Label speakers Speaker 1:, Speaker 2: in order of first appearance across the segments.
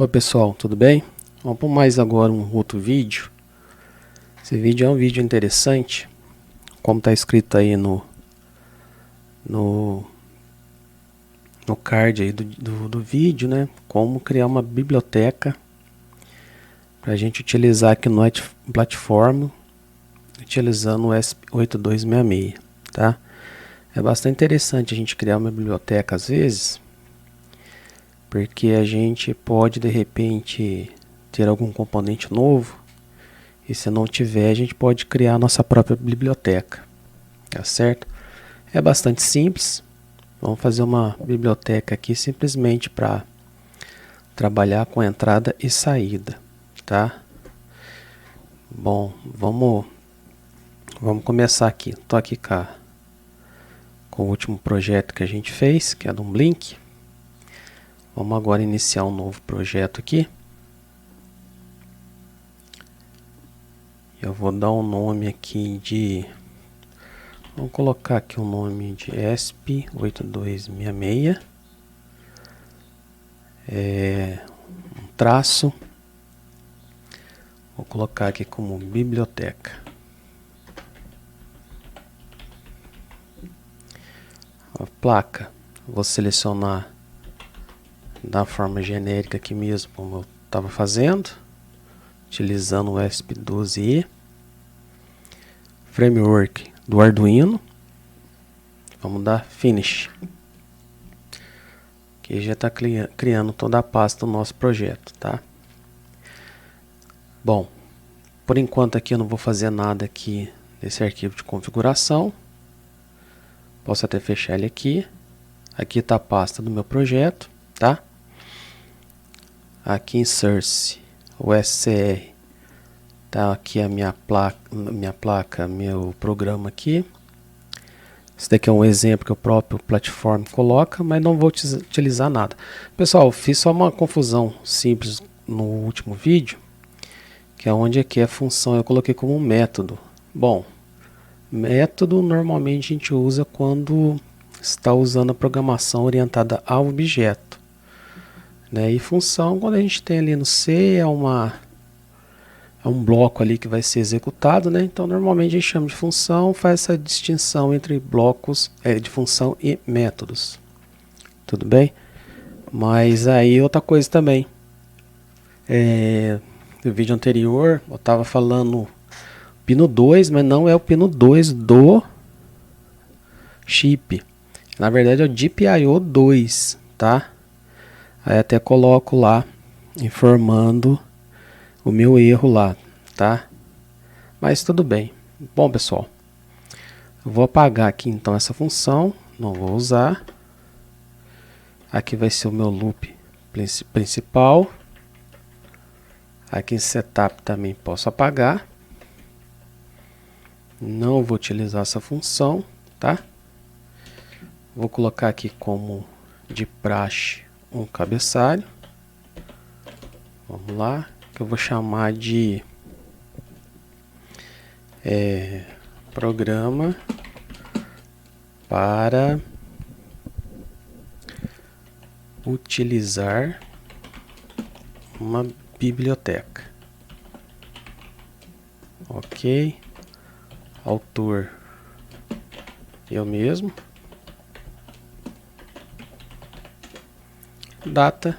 Speaker 1: Oi pessoal, tudo bem? Vamos para mais agora um outro vídeo. Esse vídeo é um vídeo interessante, como está escrito aí no card aí do vídeo, né? Como criar uma biblioteca para a gente utilizar aqui no Platform, utilizando o ESP8266, tá? É bastante interessante a gente criar uma biblioteca às vezes, porque a gente pode de repente ter algum componente novo, e se não tiver a gente pode criar a nossa própria biblioteca, tá certo? É bastante simples. Vamos fazer uma biblioteca aqui simplesmente para trabalhar com entrada e saída, tá? Bom, vamos começar aqui. Estou aqui com o último projeto que a gente fez, que é do Blink. Vamos agora iniciar um novo projeto aqui. Eu vou dar um nome aqui de... Vamos colocar aqui o nome de ESP8266. Um traço. Vou colocar aqui como biblioteca. A placa, vou selecionar da forma genérica aqui mesmo, como eu estava fazendo, utilizando o ESP12E. Framework do Arduino. Vamos dar Finish. Que já está criando toda a pasta do nosso projeto, tá? Bom, por enquanto aqui eu não vou fazer nada aqui nesse arquivo de configuração. Posso até fechar ele aqui. Aqui está a pasta do meu projeto, tá? Aqui em Source, o SCR, tá aqui a minha placa, meu programa aqui. Esse daqui é um exemplo que o próprio Platform coloca, mas não vou utilizar nada. Pessoal, fiz só uma confusão simples no último vídeo, que é onde aqui a função eu coloquei como um método. Bom, método normalmente a gente usa quando está usando a programação orientada a objeto, né? E função, quando a gente tem ali no C, é um bloco ali que vai ser executado, né? Então normalmente a gente chama de função, faz essa distinção entre blocos de função e métodos. Tudo bem? Mas aí outra coisa também. No vídeo anterior eu estava falando pino 2, mas não é o pino 2 do chip. Na verdade é o GPIO 2, tá? Aí até coloco lá, informando o meu erro lá, tá? Mas tudo bem. Bom, pessoal, eu vou apagar aqui então essa função, não vou usar. Aqui vai ser o meu loop principal. Aqui em setup também posso apagar. Não vou utilizar essa função, tá? Vou colocar aqui como de praxe um cabeçalho. Vamos lá, que eu vou chamar de programa para utilizar uma biblioteca. Ok. Autor eu mesmo. Data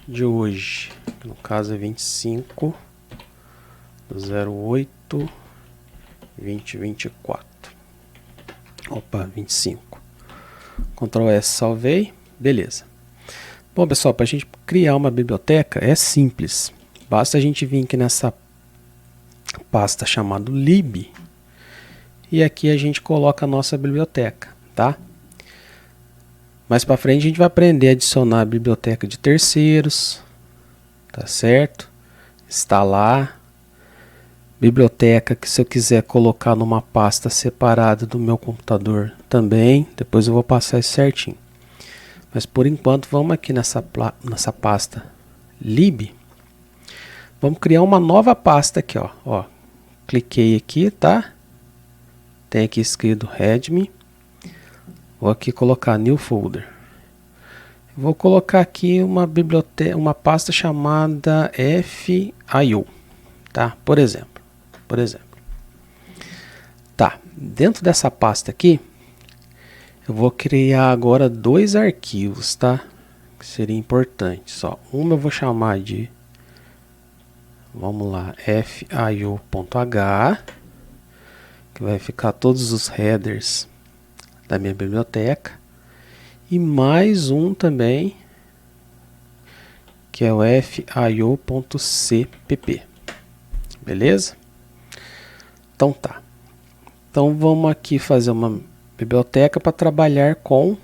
Speaker 1: de hoje, no caso é 25/08/2024. Opa, 25. Ctrl S, salvei. Beleza. Bom, pessoal, para a gente criar uma biblioteca é simples. Basta a gente vir aqui nessa pasta chamada lib e aqui a gente coloca a nossa biblioteca, tá? Mais para frente a gente vai aprender a adicionar a biblioteca de terceiros, tá certo? Instalar biblioteca que se eu quiser colocar numa pasta separada do meu computador também, depois eu vou passar isso certinho. Mas por enquanto vamos aqui nessa pasta lib. Vamos criar uma nova pasta aqui, ó. Cliquei aqui, tá? Tem aqui escrito readme. Vou aqui colocar new folder. Vou colocar aqui uma biblioteca, uma pasta chamada FIO, tá? Por exemplo. Tá, dentro dessa pasta aqui, eu vou criar agora dois arquivos, tá? Que seria importante. Só uma eu vou chamar de, vamos lá, fio.h, que vai ficar todos os headers da minha biblioteca. E mais um também, que é o fio.cpp. Beleza? Então tá. Então vamos aqui fazer uma biblioteca para trabalhar com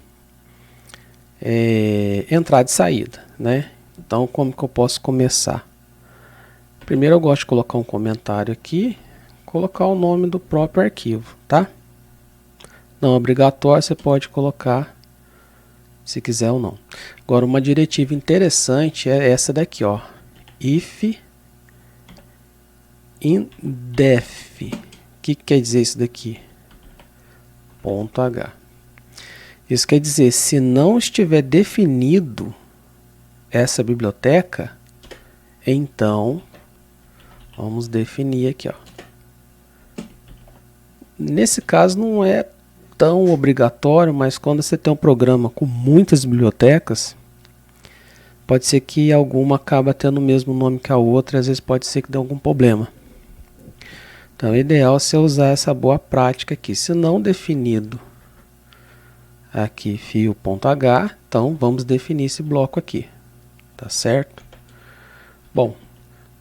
Speaker 1: entrada e saída, né? Então como que eu posso começar? Primeiro eu gosto de colocar um comentário aqui, colocar o nome do próprio arquivo, tá? Não é obrigatório, você pode colocar se quiser ou não. Agora uma diretiva interessante é essa daqui, ó. If indef. O que quer dizer isso daqui? .h. Isso quer dizer, se não estiver definido essa biblioteca, então vamos definir aqui, ó. Nesse caso não é tão obrigatório, mas quando você tem um programa com muitas bibliotecas, pode ser que alguma acaba tendo o mesmo nome que a outra, às vezes pode ser que dê algum problema. Então é ideal você usar essa boa prática aqui. Se não definido aqui fio.h, então vamos definir esse bloco aqui, tá certo? Bom,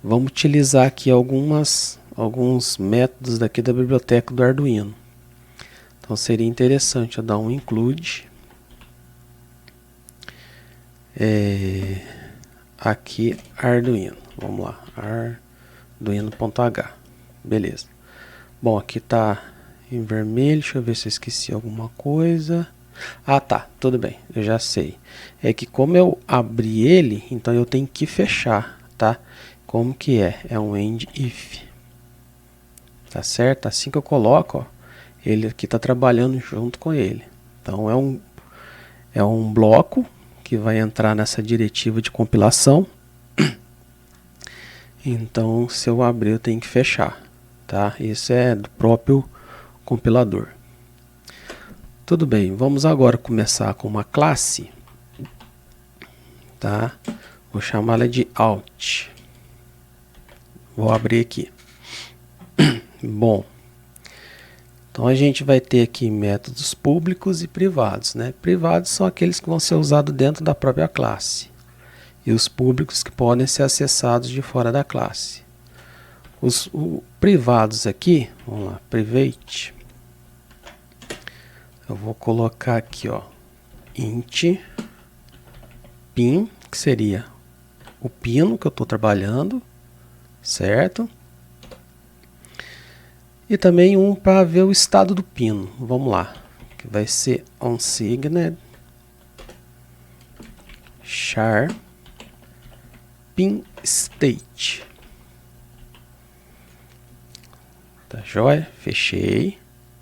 Speaker 1: vamos utilizar aqui alguns métodos daqui da biblioteca do Arduino. Então seria interessante eu dar um include aqui Arduino. Vamos lá, arduino.h. Beleza. Bom, aqui tá em vermelho. Deixa eu ver se eu esqueci alguma coisa. Ah, tá. Tudo bem. Eu já sei. É que como eu abri ele, então eu tenho que fechar, tá? Como que é? É um end if. Tá certo? Assim que eu coloco, ó, ele aqui tá trabalhando junto com ele. Então é um bloco que vai entrar nessa diretiva de compilação. Então, se eu abrir, eu tenho que fechar. Tá? Isso é do próprio compilador. Tudo bem, vamos agora começar com uma classe, tá? Vou chamá-la de out. Vou abrir aqui. Bom, então a gente vai ter aqui métodos públicos e privados, né? Privados são aqueles que vão ser usados dentro da própria classe, e os públicos que podem ser acessados de fora da classe. Os privados aqui, vamos lá, private, eu vou colocar aqui, ó, int pin, que seria o pino que eu estou trabalhando, certo? E também um para ver o estado do pino, vamos lá, que vai ser onSigned char pin state. Tá joia? Fechei.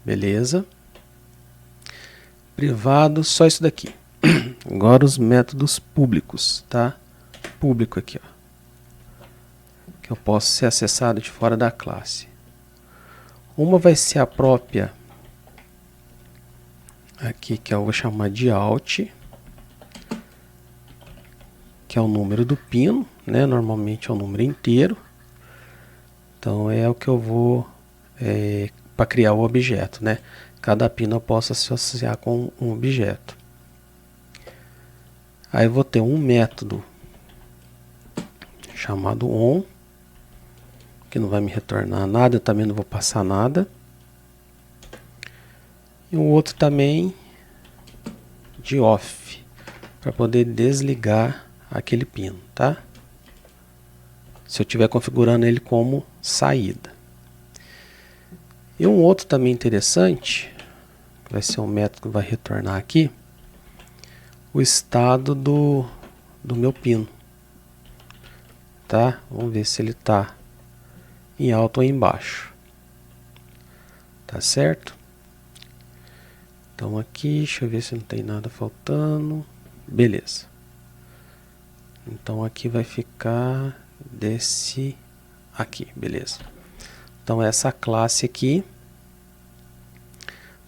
Speaker 1: Beleza. Privado, só isso daqui. Agora os métodos públicos, tá? Público aqui, ó. Que eu posso ser acessado de fora da classe. Uma vai ser a própria aqui, que eu vou chamar de out, que é o número do pino, né? Normalmente é o número inteiro. Então é o que eu vou para criar o objeto, né? Cada pino eu posso associar com um objeto. Aí eu vou ter um método chamado on, que não vai me retornar nada, eu também não vou passar nada. E um outro também de off, para poder desligar aquele pino, tá? Se eu estiver configurando ele como saída. E um outro também interessante, que vai ser um método que vai retornar aqui, o estado do meu pino. Tá? Vamos ver se ele está em alto ou em baixo. Tá certo? Então aqui, deixa eu ver se não tem nada faltando. Beleza. Então aqui vai ficar desse aqui, beleza. Então essa classe aqui,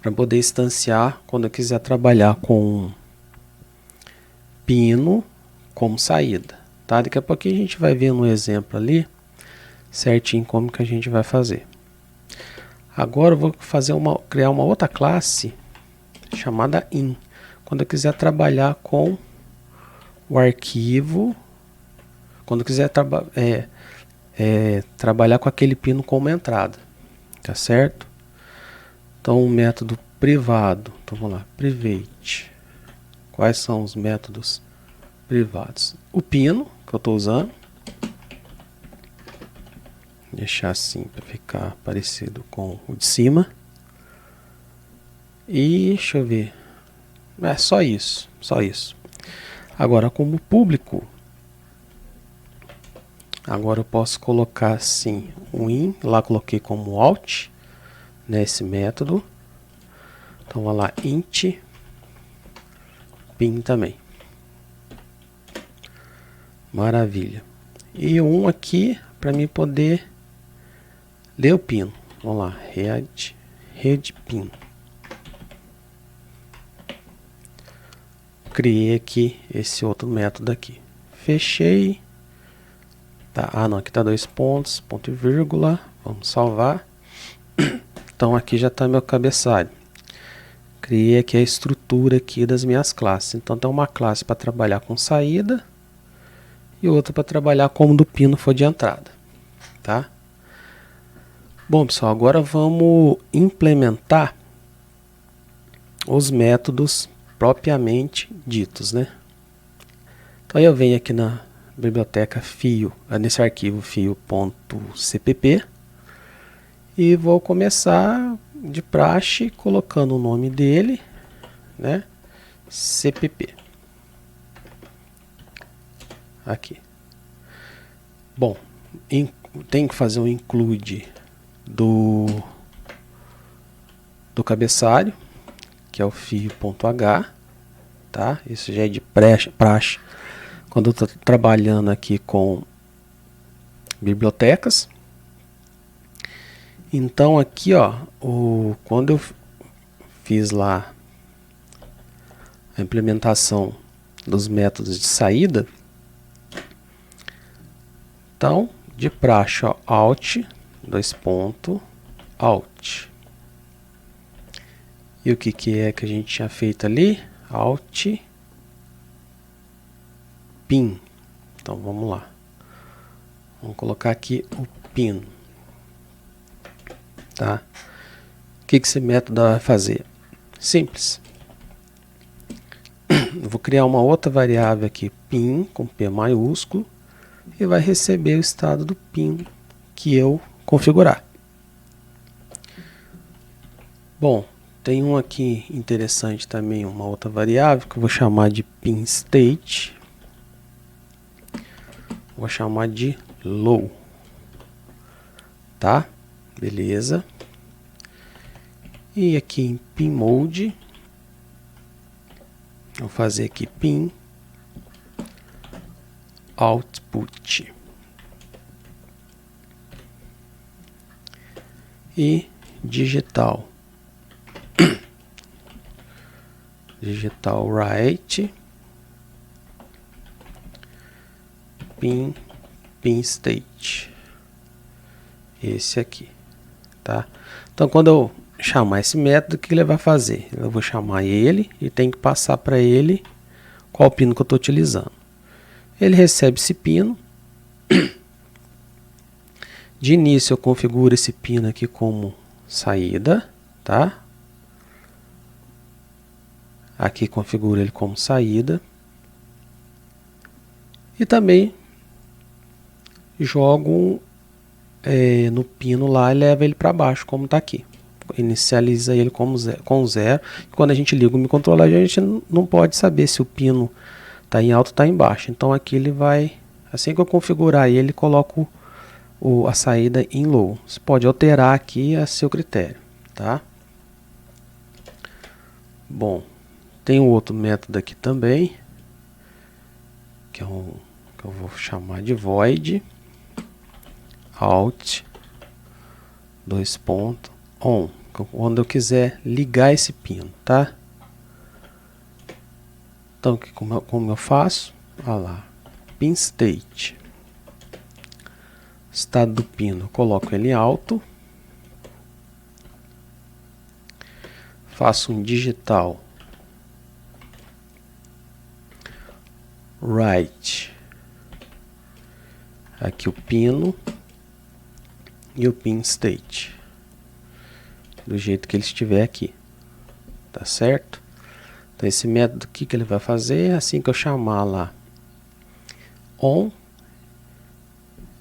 Speaker 1: para poder instanciar quando eu quiser trabalhar com pino como saída, tá? Daqui a pouquinho a gente vai ver no exemplo ali certinho como que a gente vai fazer. Agora eu vou criar uma outra classe chamada in, quando eu quiser trabalhar com o arquivo, quando eu quiser trabalhar com aquele pino como entrada, tá certo? Então o método privado, então vamos lá, private. Quais são os métodos privados? O pino que eu estou usando, deixar assim para ficar parecido com o de cima. E deixa eu ver, é só isso, só isso. Agora como público, agora eu posso colocar assim o in, lá coloquei como alt nesse método. Então vamos lá, int pin também. Maravilha. E um aqui para mim poder ler o pino. Vamos lá, read pin. Criei aqui esse outro método aqui. Fechei. Tá, não, aqui tá 2 pontos, ponto e vírgula. Vamos salvar. Então aqui já está meu cabeçalho. Criei aqui a estrutura aqui das minhas classes. Então tem uma classe para trabalhar com saída e outra para trabalhar como do pino for de entrada, tá? Bom, pessoal, agora vamos implementar os métodos propriamente ditos, né? Então eu venho aqui na biblioteca fio, nesse arquivo fio.cpp e vou começar de praxe colocando o nome dele, né? CPP. Aqui. Bom, tem que fazer um include do cabeçalho, que é o fio.h, tá? Isso já é de praxe quando eu estou trabalhando aqui com bibliotecas. Então aqui, ó, quando eu fiz lá a implementação dos métodos de saída, então de praxe, ó, alt, alt. E o que é que a gente tinha feito ali? Alt pin. Então vamos lá. Vamos colocar aqui o pin. Tá? O que esse método vai fazer? Simples. Eu vou criar uma outra variável aqui, pin, com P maiúsculo, e vai receber o estado do pin que eu configurar. Bom, tem um aqui interessante também, uma outra variável que eu vou chamar de pin state. Vou chamar de low. Tá? Beleza. E aqui em pin mode, vou fazer aqui pin output. E digital. Digital write pin state. Esse aqui, tá? Então quando eu chamar esse método, o que ele vai fazer? Eu vou chamar ele e tem que passar para ele qual pino que eu estou utilizando. Ele recebe esse pino. De início eu configuro esse pino aqui como saída, tá? Aqui configuro ele como saída. E também jogo no pino lá e leva ele para baixo, como está aqui. Inicializa ele com zero. Quando a gente liga o microcontrolador, a gente não pode saber se o pino está em alto ou está em baixo. Então aqui ele vai, assim que eu configurar ele, coloco a saída em low. Você pode alterar aqui a seu critério, tá? Bom, tem um outro método aqui também, que é um Eu vou chamar de void out on, quando eu quiser ligar esse pino, tá? Então, como eu faço? Olha lá, pin state, estado do pino, eu coloco ele alto, faço um digital right, aqui o pino e o pin state, do jeito que ele estiver aqui, tá certo? Então esse método aqui que ele vai fazer, assim que eu chamar lá on,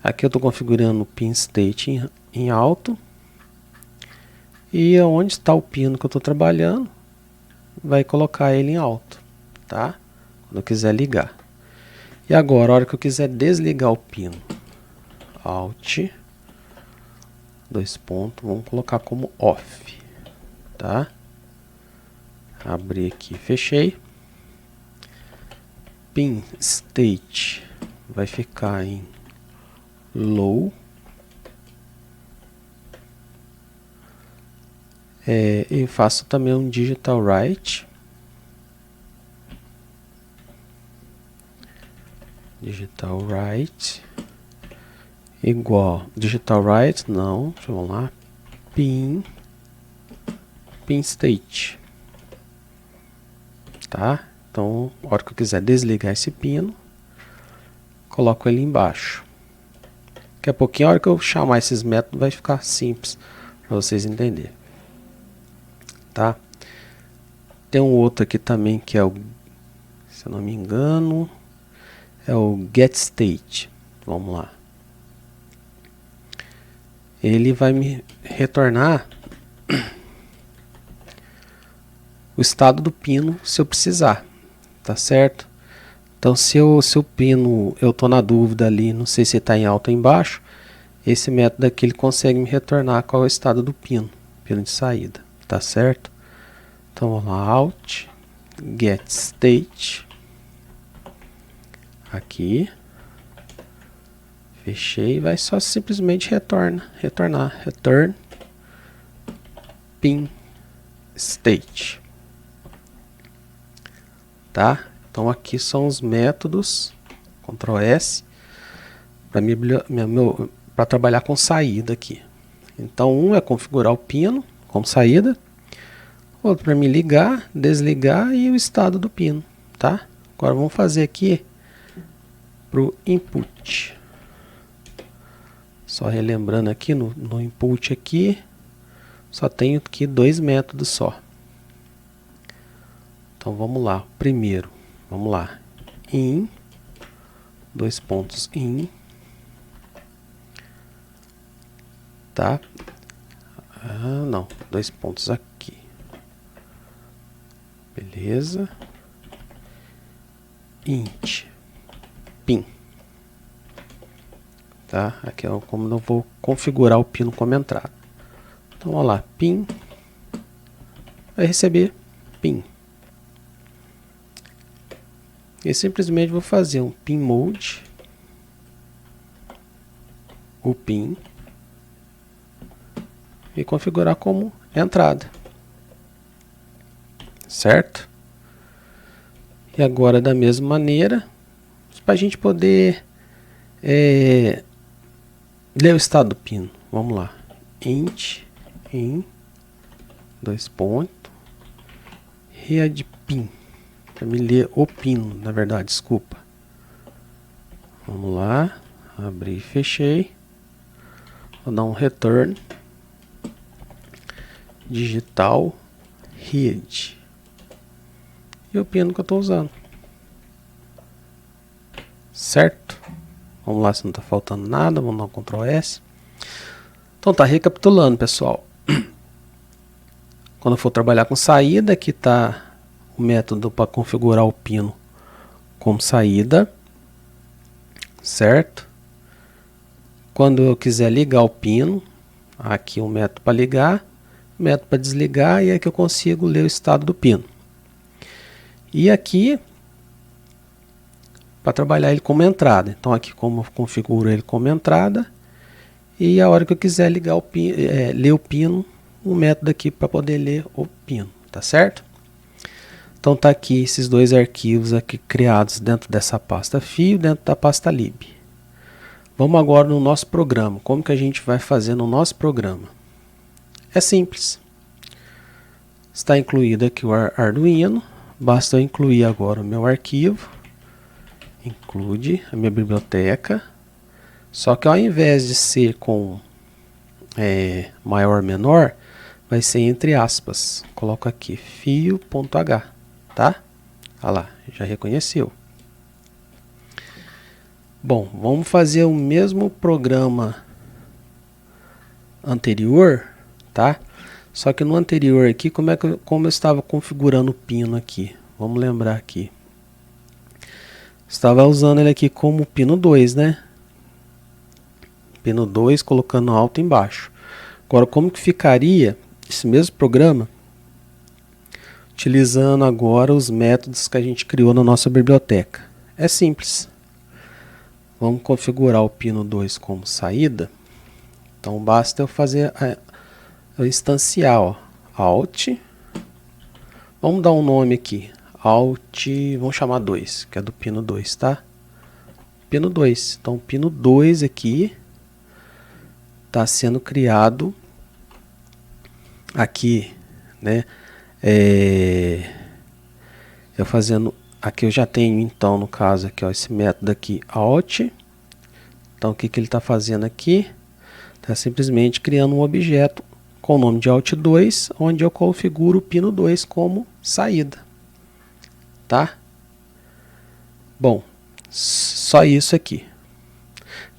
Speaker 1: aqui eu estou configurando o pin state em alto, e onde está o pino que eu estou trabalhando, vai colocar ele em alto, tá? Quando eu quiser ligar. E agora, a hora que eu quiser desligar o pino, alt, vamos colocar como off, tá? Abri aqui, fechei. Pin state vai ficar em low. E faço também um digital right. Digital right igual digital right, não, deixa eu lá, pin state, tá? Então, a hora que eu quiser desligar esse pino, coloco ele embaixo. Daqui a pouquinho, a hora que eu chamar esses métodos, vai ficar simples para vocês entenderem, tá? Tem um outro aqui também que é o, se eu não me engano, é o get state. Vamos lá. Ele vai me retornar o estado do pino se eu precisar, tá certo? Então se o pino, eu tô na dúvida ali, não sei se está em alto ou embaixo, esse método aqui ele consegue me retornar qual é o estado do pino de saída, tá certo? Então vamos lá, out, get state, aqui, fechei, vai só simplesmente retornar, return pin state, tá? Então aqui são os métodos, Ctrl S, para trabalhar com saída aqui. Então um é configurar o pino como saída, outro para me ligar, desligar e o estado do pino, tá? Agora vamos fazer aqui para o input. Só relembrando aqui, no input aqui, só tenho aqui dois métodos só. Então vamos lá, primeiro, vamos lá, in, in, tá? Ah, não, dois pontos aqui. Beleza. Int, pin. Tá? Aqui é como eu vou configurar o pino como entrada. Então, olha lá, pin, vai receber pin. E simplesmente vou fazer um pin mode, o pin, e configurar como entrada. Certo? E agora, da mesma maneira, para a gente poder ler o estado do pino. Vamos lá. Int, in, read pin. Para me ler o pino, na verdade, desculpa. Vamos lá. Abri e fechei. Vou dar um return. Digital read. E o pino que eu estou usando. Certo? Vamos lá se não está faltando nada. Vamos dar um Ctrl S. Então tá, recapitulando, pessoal. Quando eu for trabalhar com saída, aqui está o método para configurar o pino como saída. Certo? Quando eu quiser ligar o pino, aqui o método para ligar, método para desligar, e aqui eu consigo ler o estado do pino. E aqui, para trabalhar ele como entrada. Então aqui como eu configuro ele como entrada, e a hora que eu quiser ligar ler o pino, o método aqui para poder ler o pino, tá certo? Então tá aqui esses dois arquivos aqui criados dentro dessa pasta fio, dentro da pasta lib. Vamos agora no nosso programa. Como que a gente vai fazer no nosso programa? É simples. Está incluído aqui o Arduino. Basta eu incluir agora o meu arquivo. Include a minha biblioteca. Só que ao invés de ser com maior menor, vai ser entre aspas. Coloco aqui fio.h, tá? Olha lá, já reconheceu. Bom, vamos fazer o mesmo programa anterior, tá? Só que no anterior aqui, como eu estava configurando o pino aqui? Vamos lembrar aqui. Estava usando ele aqui como pino 2, né? Pino 2, colocando alto e embaixo. Agora, como que ficaria esse mesmo programa utilizando agora os métodos que a gente criou na nossa biblioteca? É simples. Vamos configurar o pino 2 como saída. Então, basta eu fazer eu instanciar, ó, Alt. Vamos dar um nome aqui. Alt, vamos chamar 2, que é do pino 2, tá? Pino 2. Então, o pino 2 aqui está sendo criado aqui, né? Eu fazendo aqui, eu já tenho então no caso aqui, ó, esse método aqui alt. Então o que ele está fazendo aqui? Está simplesmente criando um objeto com o nome de alt2, onde eu configuro o pino 2 como saída, tá? Bom, só isso aqui.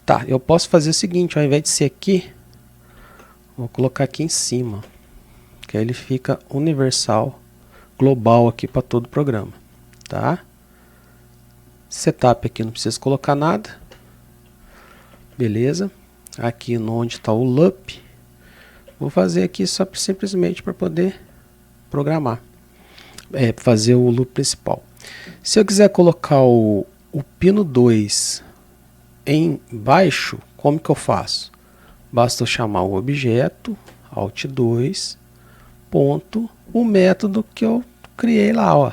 Speaker 1: Tá, eu posso fazer o seguinte, ao invés de ser aqui, vou colocar aqui em cima, que aí ele fica universal, global aqui para todo o programa, tá? Setup aqui não precisa colocar nada, beleza? Aqui onde está o loop, vou fazer aqui só simplesmente para poder programar, fazer o loop principal. Se eu quiser colocar o pino 2 embaixo, como que eu faço? Basta eu chamar o objeto, alt2, ponto, o método que eu criei lá, ó,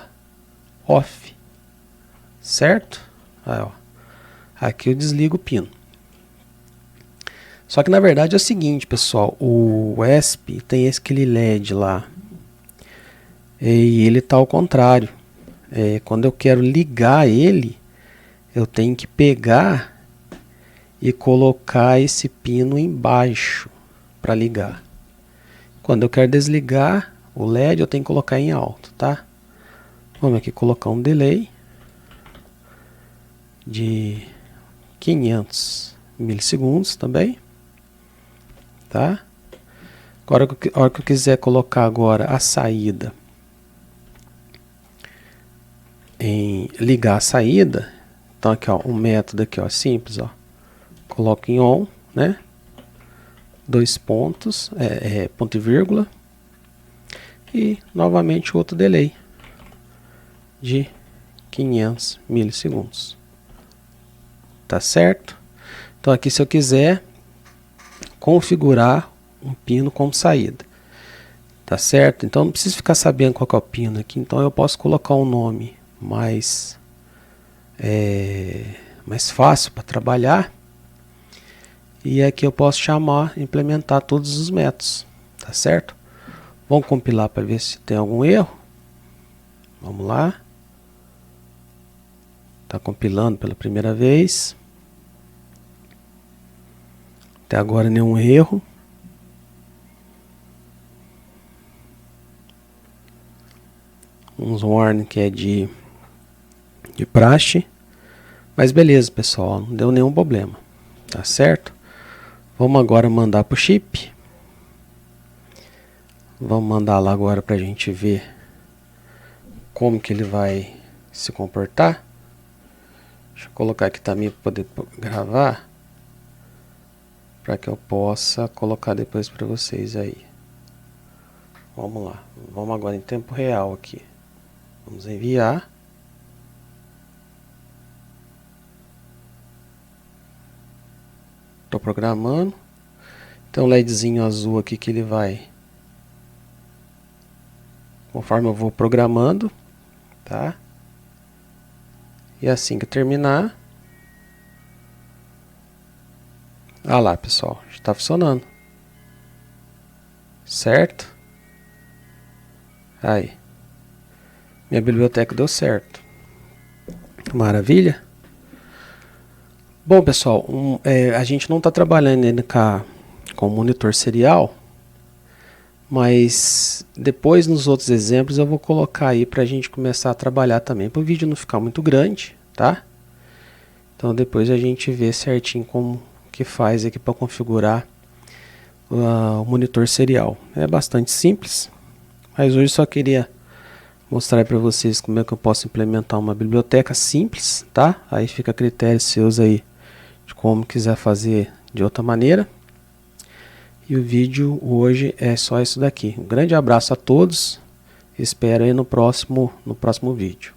Speaker 1: off, certo? Aí, ó, aqui eu desligo o pino. Só que na verdade é o seguinte, pessoal, o ESP tem aquele LED lá, e ele está ao contrário. Quando eu quero ligar ele, eu tenho que pegar e colocar esse pino embaixo para ligar. Quando eu quero desligar o LED, eu tenho que colocar em alto, tá? Vamos aqui colocar um delay de 500 milissegundos também, tá? Agora, a hora que eu quiser colocar agora a saída, em ligar a saída, então aqui ó, um método aqui ó, simples ó, coloco em on, né? 2 pontos, ponto e vírgula, e novamente outro delay de 500 milissegundos, tá certo? Então aqui se eu quiser configurar um pino como saída, tá certo? Então não preciso ficar sabendo qual que é o pino aqui, então eu posso colocar um nome mais fácil para trabalhar, e aqui eu posso chamar, implementar todos os métodos, tá certo? Vamos compilar para ver se tem algum erro. Vamos lá. Está compilando pela primeira vez. Até agora nenhum erro. Uns warning que é de praxe. Mas beleza, pessoal, não deu nenhum problema. Tá certo? Vamos agora mandar para o chip. Vamos mandar lá agora para a gente ver como que ele vai se comportar. Deixa eu colocar aqui também para poder gravar, para que eu possa colocar depois para vocês aí. Vamos lá, vamos agora em tempo real aqui. Vamos enviar. Estou programando. Tem um LEDzinho azul aqui que ele vai, conforme eu vou programando, tá? E assim que eu terminar, ah lá, pessoal, já está funcionando, certo? Aí, minha biblioteca deu certo. Maravilha. Bom, pessoal, a gente não está trabalhando ainda com monitor serial, mas depois nos outros exemplos eu vou colocar aí para a gente começar a trabalhar também, para o vídeo não ficar muito grande, tá? Então depois a gente vê certinho como que faz aqui para configurar o monitor serial. É bastante simples, mas hoje só queria mostrar para vocês como é que eu posso implementar uma biblioteca simples, tá? Aí fica a critério seus aí de como quiser fazer de outra maneira. E o vídeo hoje é só isso daqui. Um grande abraço a todos. Espero aí no próximo vídeo.